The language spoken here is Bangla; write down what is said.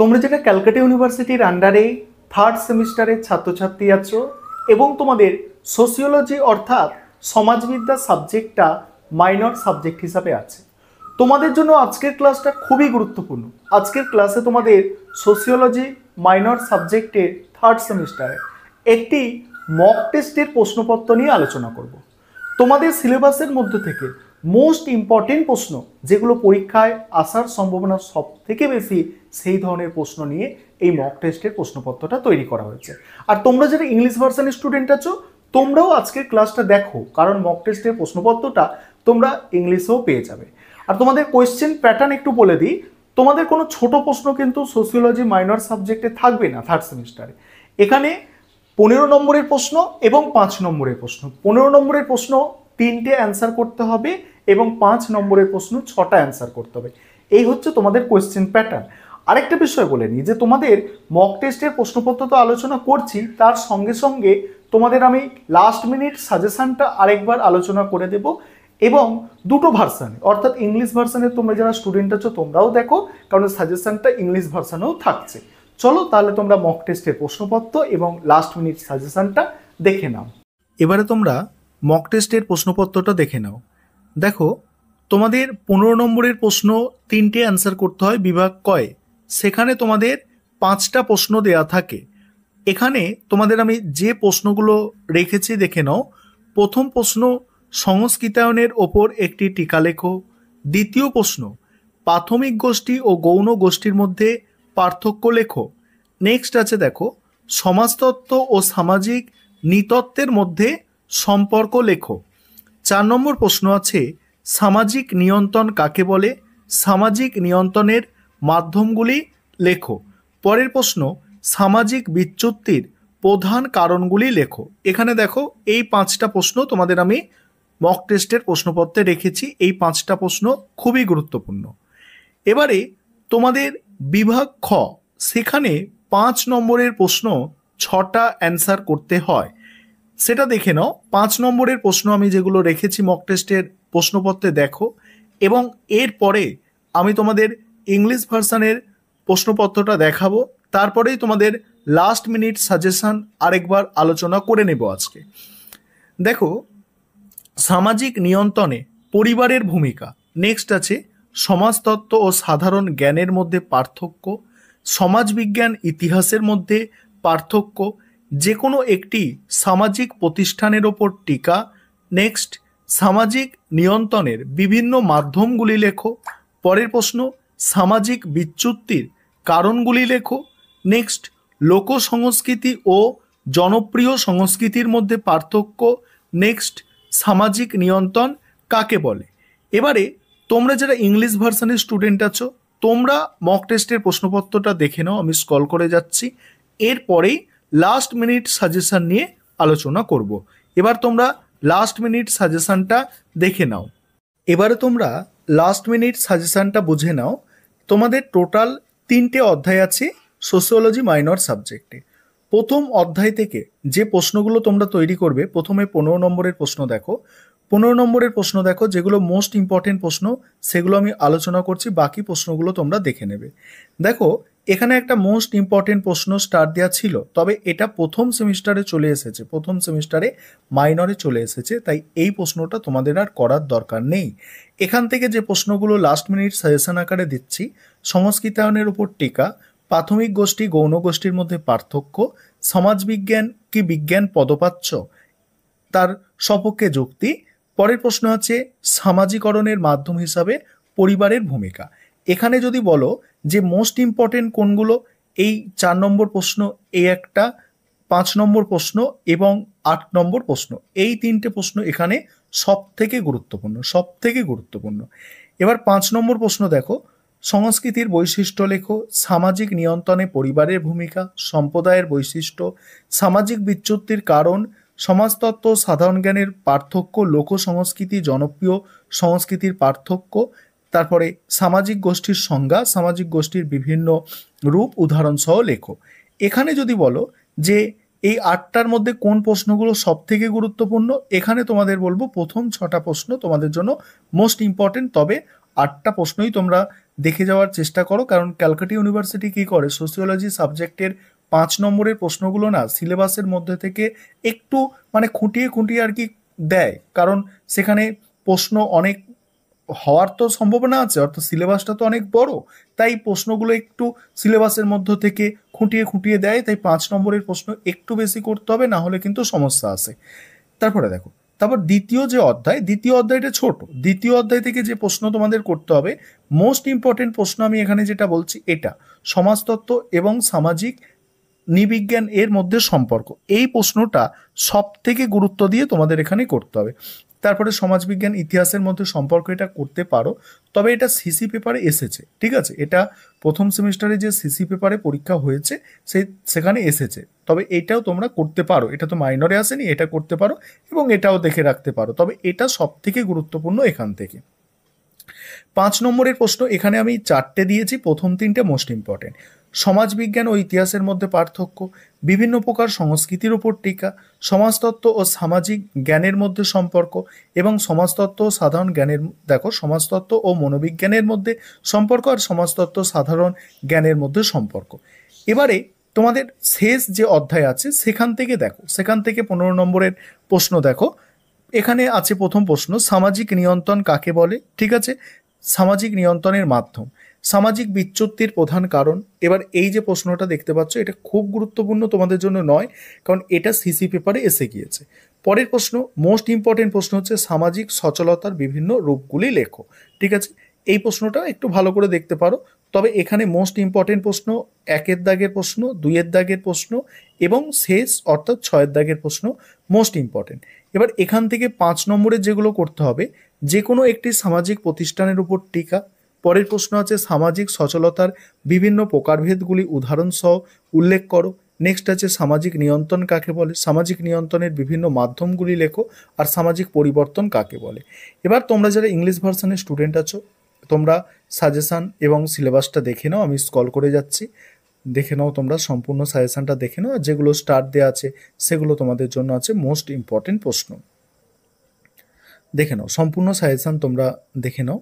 তোমরা যেটা ক্যালকাটা ইউনিভার্সিটির আন্ডারে থার্ড সেমিস্টারের ছাত্রছাত্রী আছো এবং তোমাদের সোশিওলজি অর্থাৎ সমাজবিদ্যা সাবজেক্টটা মাইনর সাবজেক্ট হিসাবে আছে, তোমাদের জন্য আজকের ক্লাসটা খুবই গুরুত্বপূর্ণ। আজকের ক্লাসে তোমাদের সোশিওলজি মাইনর সাবজেক্টের থার্ড সেমিস্টারে একটি মক টেস্টের প্রশ্নপত্র নিয়ে আলোচনা করব। তোমাদের সিলেবাসের মধ্যে থেকে মোস্ট ইম্পর্টেন্ট প্রশ্ন যেগুলো পরীক্ষায় আসার সম্ভাবনা সব থেকে বেশি, সেই ধরনের প্রশ্ন নিয়ে এই মক টেস্টের প্রশ্নপত্রটা তৈরি করা হয়েছে। আর তোমরা যারা ইংলিশ ভার্সনের স্টুডেন্ট আছো, তোমরাও আজকের ক্লাসটা দেখো, কারণ মক টেস্টের প্রশ্নপত্রটা তোমরা ইংলিশেও পেয়ে যাবে। আর তোমাদের কোয়েশ্চেন প্যাটার্ন একটু বলে দিই, তোমাদের কোনো ছোট প্রশ্ন কিন্তু সোশিওলজি মাইনর সাবজেক্টে থাকবে না থার্ড সেমিস্টারে। এখানে 15 নম্বরের প্রশ্ন এবং 5 নম্বরের প্রশ্ন। 15 নম্বরের প্রশ্ন 3টে অ্যান্সার করতে হবে এবং 5 নম্বরের প্রশ্ন 6টা অ্যান্সার করতে হবে। এই হচ্ছে তোমাদের কোয়েশ্চেন প্যাটার্ন। আরেকটা বিষয় বলে নিই যে তোমাদের মক টেস্টের প্রশ্নপত্র তো আলোচনা করছি, তার সঙ্গে সঙ্গে তোমাদের আমি লাস্ট মিনিট সাজেশনটা আরেকবার আলোচনা করে দেব এবং দুটো ভার্সানে, অর্থাৎ ইংলিশ ভার্সানে তোমরা যারা স্টুডেন্ট আছো তোমরাও দেখো, কারণ সাজেশনটা ইংলিশ ভার্সানেও থাকছে। চলো তাহলে তোমরা মক টেস্টের প্রশ্নপত্র এবং লাস্ট মিনিট সাজেশনটা দেখে নাও। এবারে তোমরা মক টেস্টের প্রশ্নপত্রটা দেখে নাও। দেখো, তোমাদের 15 নম্বরের প্রশ্ন 3টে অ্যান্সার করতে হয় বিভাগ কয়, সেখানে তোমাদের 5টা প্রশ্ন দেয়া থাকে। এখানে তোমাদের আমি যে প্রশ্নগুলো রেখেছি দেখে নাও। প্রথম প্রশ্ন, সংস্কৃতায়নের ওপর একটি টিকা লেখো। দ্বিতীয় প্রশ্ন, প্রাথমিক গোষ্ঠী ও গৌণ গোষ্ঠীর মধ্যে পার্থক্য লেখো। নেক্সট আছে দেখো, সমাজতত্ত্ব ও সামাজিক নৃতত্ত্বের মধ্যে সম্পর্ক লেখো। 4 নম্বর প্রশ্ন আছে, সামাজিক নিয়ন্ত্রণ কাকে বলে? সামাজিক নিয়ন্ত্রণের মাধ্যমগুলি লেখো। পরের প্রশ্ন, সামাজিক বিচ্যুতির প্রধান কারণগুলি লেখো। এখানে দেখো, এই 5টা প্রশ্ন তোমাদের আমি মক টেস্টের প্রশ্নপত্রে রেখেছি। এই 5টা প্রশ্ন খুবই গুরুত্বপূর্ণ। এবারে তোমাদের বিভাগ খ, সেখানে 5 নম্বরের প্রশ্ন 6টা অ্যান্সার করতে হয়। সেটা দেখে নাও। 5 নম্বরের প্রশ্ন আমি যেগুলো রেখেছি মক টেস্টের প্রশ্নপত্রে দেখো, এবং এরপরে আমি তোমাদের ইংলিশ ভার্সানের প্রশ্নপত্রটা দেখাবো। তারপরেই তোমাদের লাস্ট মিনিট সাজেশন আরেকবার আলোচনা করে নেব আজকে। দেখো, সামাজিক নিয়ন্ত্রণে পরিবারের ভূমিকা। নেক্সট আছে, সমাজতত্ত্ব ও সাধারণ জ্ঞানের মধ্যে পার্থক্য। সমাজবিজ্ঞান ইতিহাসের মধ্যে পার্থক্য। যে কোনো একটি সামাজিক প্রতিষ্ঠানের ওপর টিকা। নেক্সট, সামাজিক নিয়ন্ত্রণের বিভিন্ন মাধ্যমগুলি লেখো। পরের প্রশ্ন, সামাজিক বিচ্যুতির কারণগুলি লেখো। নেক্সট, লোক সংস্কৃতি ও জনপ্রিয় সংস্কৃতির মধ্যে পার্থক্য। নেক্সট, সামাজিক নিয়ন্ত্রণ কাকে বলে? এবারে তোমরা যারা ইংলিশ ভার্সনের স্টুডেন্ট আছো, তোমরা মক টেস্টের প্রশ্নপত্রটা দেখে নাও। আমি স্ক্রল করে যাচ্ছি। এরপরেই লাস্ট মিনিট সাজেশন নিয়ে আলোচনা করব। এবার তোমরা লাস্ট মিনিট সাজেশনটা দেখে নাও। এবারে তোমরা লাস্ট মিনিট সাজেশনটা বুঝে নাও। তোমাদের টোটাল 3টে অধ্যায় আছে সোশিওলজি মাইনর সাবজেক্টে। প্রথম অধ্যায় থেকে যে প্রশ্নগুলো তোমরা তৈরি করবে, প্রথমে 15 নম্বরের প্রশ্ন দেখো। 15 নম্বরের প্রশ্ন দেখো, যেগুলো মোস্ট ইম্পর্টেন্ট প্রশ্ন সেগুলো আমি আলোচনা করছি, বাকি প্রশ্নগুলো তোমরা দেখে নেবে। দেখো, এখানে একটা মোস্ট ইম্পর্টেন্ট প্রশ্ন স্টার দেওয়া ছিল, তবে এটা প্রথম সেমিস্টারে চলে এসেছে, প্রথম সেমিস্টারে মাইনরে চলে এসেছে, তাই এই প্রশ্নটা তোমাদের আর করার দরকার নেই। এখান থেকে যে প্রশ্নগুলো লাস্ট মিনিট সাজেশন আকারে দিচ্ছি, সংস্কৃতায়নের উপর টিকা, প্রাথমিক গোষ্ঠী গৌণ গোষ্ঠীর মধ্যে পার্থক্য, সমাজবিজ্ঞান কি বিজ্ঞান পদপাচ্য, তার সপক্ষে যুক্তি। পরের প্রশ্ন আছে, সামাজিকরণের মাধ্যম হিসাবে পরিবারের ভূমিকা। এখানে যদি বলো যে মোস্ট ইম্পর্টেন্ট কোনগুলো, এই 4 নম্বর প্রশ্ন, এই একটা 5 নম্বর প্রশ্ন এবং 8 নম্বর প্রশ্ন, এই 3টে প্রশ্ন এখানে সব থেকে গুরুত্বপূর্ণ, সব থেকে গুরুত্বপূর্ণ। এবার 5 নম্বর প্রশ্ন দেখো, সংস্কৃতির বৈশিষ্ট্য লেখো। সামাজিক নিয়ন্ত্রণে পরিবারের ভূমিকা, সম্প্রদায়ের বৈশিষ্ট্য, সামাজিক বিচ্যুতির কারণ, সমাজতত্ত্ব সাধারণ জ্ঞানের পার্থক্য, লোক সংস্কৃতি জনপ্রিয় সংস্কৃতির পার্থক্য, তারপরে সামাজিক গোষ্ঠীর সংজ্ঞা, সামাজিক গোষ্ঠীর বিভিন্ন রূপ উদাহরণ সহ লেখো। এখানে যদি বলো যে এই 8টার মধ্যে কোন প্রশ্নগুলো সব থেকে গুরুত্বপূর্ণ, এখানে তোমাদের বলবো প্রথম 6টা প্রশ্ন তোমাদের জন্য মোস্ট ইম্পর্টেন্ট, তবে 8টা প্রশ্নই তোমরা দেখে যাওয়ার চেষ্টা করো, কারণ ক্যালকাটা ইউনিভার্সিটি কি করে সোসিওলজি সাবজেক্টের 5 নম্বরের প্রশ্নগুলো না সিলেবাসের মধ্যে থেকে একটু মানে খুঁটিয়ে খুঁটিয়ে আর কি দেয়, কারণ সেখানে প্রশ্ন অনেক হওয়ার তো সম্ভাবনা আছে, অর্থাৎ সিলেবাসটা তো অনেক বড়, তাই প্রশ্নগুলো একটু সিলেবাসের মধ্য থেকে খুঁটিয়ে খুঁটিয়ে দেয়, তাই 5 নম্বরের প্রশ্ন একটু বেশি করতে হবে, না হলে কিন্তু সমস্যা আসে। তারপরে দেখো, তারপর দ্বিতীয় অধ্যায়টা ছোট, দ্বিতীয় অধ্যায় থেকে যে প্রশ্ন তোমাদের করতে হবে, মোস্ট ইম্পর্টেন্ট প্রশ্ন আমি এখানে যেটা বলছি এটা সমাজতত্ত্ব এবং সামাজিক নৃবিজ্ঞান এর মধ্যে সম্পর্ক, এই প্রশ্নটা সব থেকে গুরুত্ব দিয়ে তোমাদের এখানে করতে হবে। তারপরে সমাজবিজ্ঞান ইতিহাসের মধ্যে সম্পর্ক এটা করতে পারো, তবে এটা সিসি পেপারে এসেছে, ঠিক আছে, এটা প্রথম সেমিস্টারে যে সিসি পেপারে পরীক্ষা হয়েছে সেখানে এসেছে, তবে এটাও তোমরা করতে পারো, এটা তো মাইনরে আসেনি, এটা করতে পারো এবং এটাও দেখে রাখতে পারো, তবে এটা সব থেকে গুরুত্বপূর্ণ এখান থেকে। 5 নম্বরের প্রশ্ন এখানে আমি 4টে দিয়েছি, প্রথম 3টে মোস্ট ইম্পর্টেন্ট। সমাজবিজ্ঞান ও ইতিহাসের মধ্যে পার্থক্য, বিভিন্ন প্রকার সংস্কৃতির উপর টিকা, সমাজতত্ত্ব ও সামাজিক জ্ঞানের মধ্যে সম্পর্ক এবং সমাজতত্ত্ব ও সাধারণ জ্ঞানের, দেখো সমাজতত্ত্ব ও মনোবিজ্ঞানের মধ্যে সম্পর্ক আর সমাজতত্ত্ব সাধারণ জ্ঞানের মধ্যে সম্পর্ক। এবারে তোমাদের শেষ যে অধ্যায় আছে সেখান থেকে দেখো, সেখান থেকে 15 নম্বরের প্রশ্ন দেখো, এখানে আছে প্রথম প্রশ্ন, সামাজিক নিয়ন্ত্রণ কাকে বলে, ঠিক আছে, সামাজিক নিয়ন্ত্রণের মাধ্যম, সামাজিক বিচ্যুতির প্রধান কারণ। এবার এই যে প্রশ্নটা দেখতে পাচ্ছ এটা খুব গুরুত্বপূর্ণ তোমাদের জন্য নয়, কারণ এটা সিসি পেপারে এসে গিয়েছে। পরের প্রশ্ন মোস্ট ইম্পর্টেন্ট প্রশ্ন হচ্ছে সামাজিক সচলতার বিভিন্ন রূপগুলি লেখো, ঠিক আছে, এই প্রশ্নটা একটু ভালো করে দেখতে পারো, তবে এখানে মোস্ট ইম্পর্টেন্ট প্রশ্ন 1-এর দাগের প্রশ্ন, 2-এর দাগের প্রশ্ন এবং শেষ অর্থাৎ 6-এর দাগের প্রশ্ন মোস্ট ইম্পর্টেন্ট। এবার এখান থেকে 5 নম্বরের যেগুলো করতে হবে, যে কোনো একটি সামাজিক প্রতিষ্ঠানের উপর টিকা। পরের প্রশ্ন আছে সামাজিক সচলতার বিভিন্ন প্রকারভেদগুলি উদাহরণ সহ উল্লেখ করো। নেক্সট আছে সামাজিক নিয়ন্ত্রণ কাকে বলে, সামাজিক নিয়ন্ত্রণের বিভিন্ন মাধ্যমগুলি লেখো, আর সামাজিক পরিবর্তন কাকে বলে। এবার তোমরা যারা ইংলিশ ভার্সনের স্টুডেন্ট আছো তোমরা সাজেশান এবং সিলেবাসটা দেখে নাও, আমি স্ক্রল করে যাচ্ছি, দেখে নাও, তোমরা সম্পূর্ণ সাজেশানটা দেখে নাও, আর যেগুলো স্টার দেওয়া আছে সেগুলো তোমাদের জন্য আছে মোস্ট ইম্পর্টেন্ট প্রশ্ন, দেখে নাও সম্পূর্ণ সাজেশান তোমরা দেখে নাও।